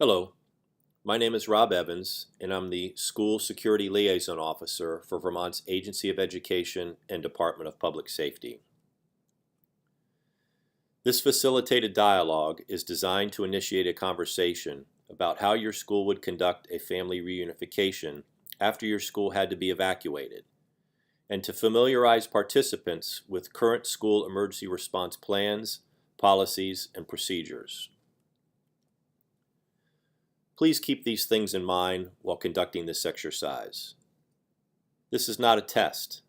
Hello, my name is Rob Evans, and I'm the School Security Liaison Officer for Vermont's Agency of Education and Department of Public Safety. This facilitated dialogue is designed to initiate a conversation about how your school would conduct a family reunification after your school had to be evacuated, and to familiarize participants with current school emergency response plans, policies, and procedures. Please keep these things in mind while conducting this exercise. This is not a test.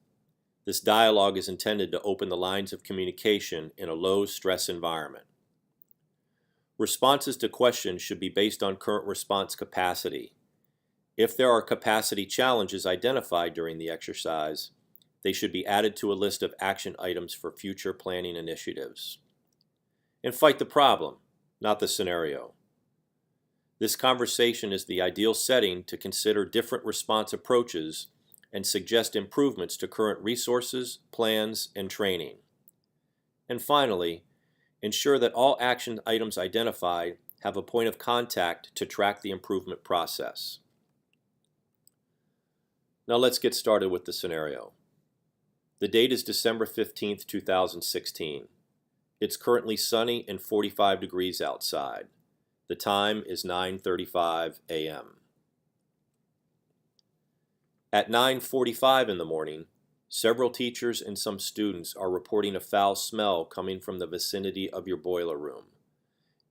This dialogue is intended to open the lines of communication in a low-stress environment. Responses to questions should be based on current response capacity. If there are capacity challenges identified during the exercise, they should be added to a list of action items for future planning initiatives. And fight the problem, not the scenario. This conversation is the ideal setting to consider different response approaches and suggest improvements to current resources, plans, and training. And finally, ensure that all action items identified have a point of contact to track the improvement process. Now let's get started with the scenario. The date is December 15th, 2016. It's currently sunny and 45 degrees outside. The time is 9:35 a.m. At 9:45 in the morning, several teachers and some students are reporting a foul smell coming from the vicinity of your boiler room.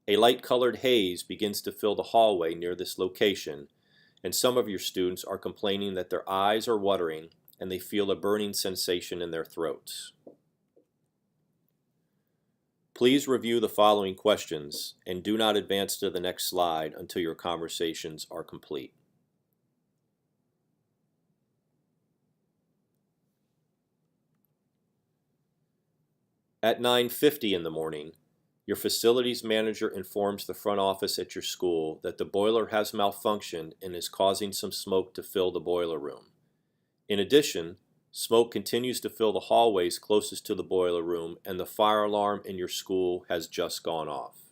A light-colored haze begins to fill the hallway near this location, and some of your students are complaining that their eyes are watering and they feel a burning sensation in their throats. Please review the following questions and do not advance to the next slide until your conversations are complete. At 9:50 in the morning, your facilities manager informs the front office at your school that the boiler has malfunctioned and is causing some smoke to fill the boiler room. In addition, smoke continues to fill the hallways closest to the boiler room, and the fire alarm in your school has just gone off.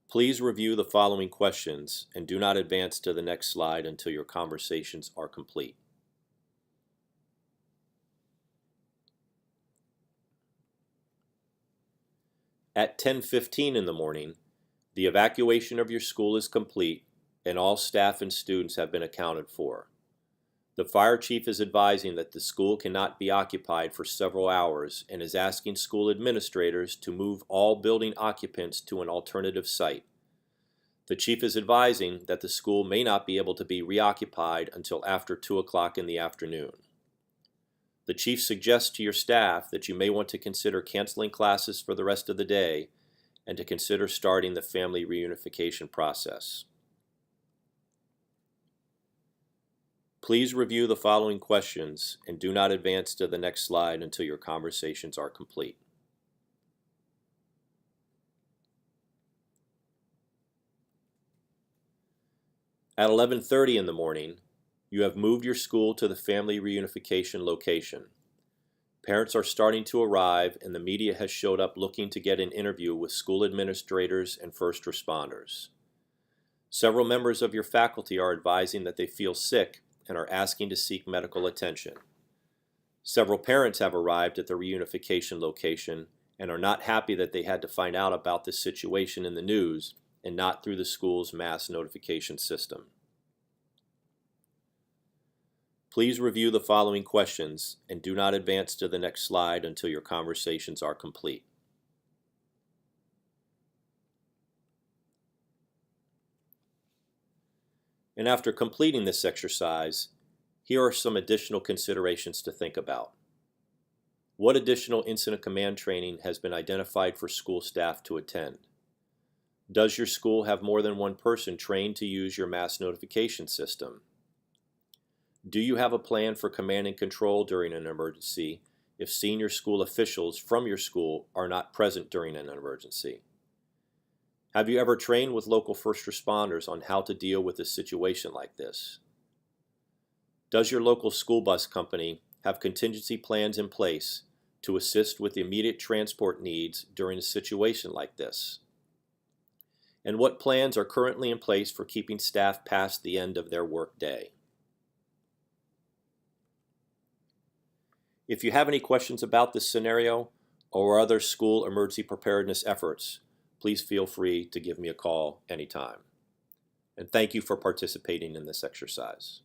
Please review the following questions and do not advance to the next slide until your conversations are complete. At 10:15 in the morning, the evacuation of your school is complete and all staff and students have been accounted for. The fire chief is advising that the school cannot be occupied for several hours and is asking school administrators to move all building occupants to an alternative site. The chief is advising that the school may not be able to be reoccupied until after 2 o'clock in the afternoon. The chief suggests to your staff that you may want to consider canceling classes for the rest of the day and to consider starting the family reunification process. Please review the following questions and do not advance to the next slide until your conversations are complete. At 11:30 in the morning, you have moved your school to the family reunification location. Parents are starting to arrive and the media has showed up looking to get an interview with school administrators and first responders. Several members of your faculty are advising that they feel sick and are asking to seek medical attention. Several parents have arrived at the reunification location and are not happy that they had to find out about this situation in the news and not through the school's mass notification system. Please review the following questions and do not advance to the next slide until your conversations are complete. And after completing this exercise, here are some additional considerations to think about. What additional incident command training has been identified for school staff to attend? Does your school have more than one person trained to use your mass notification system? Do you have a plan for command and control during an emergency if senior school officials from your school are not present during an emergency? Have you ever trained with local first responders on how to deal with a situation like this? Does your local school bus company have contingency plans in place to assist with immediate transport needs during a situation like this? And what plans are currently in place for keeping staff past the end of their work day? If you have any questions about this scenario or other school emergency preparedness efforts, please feel free to give me a call anytime. And thank you for participating in this exercise.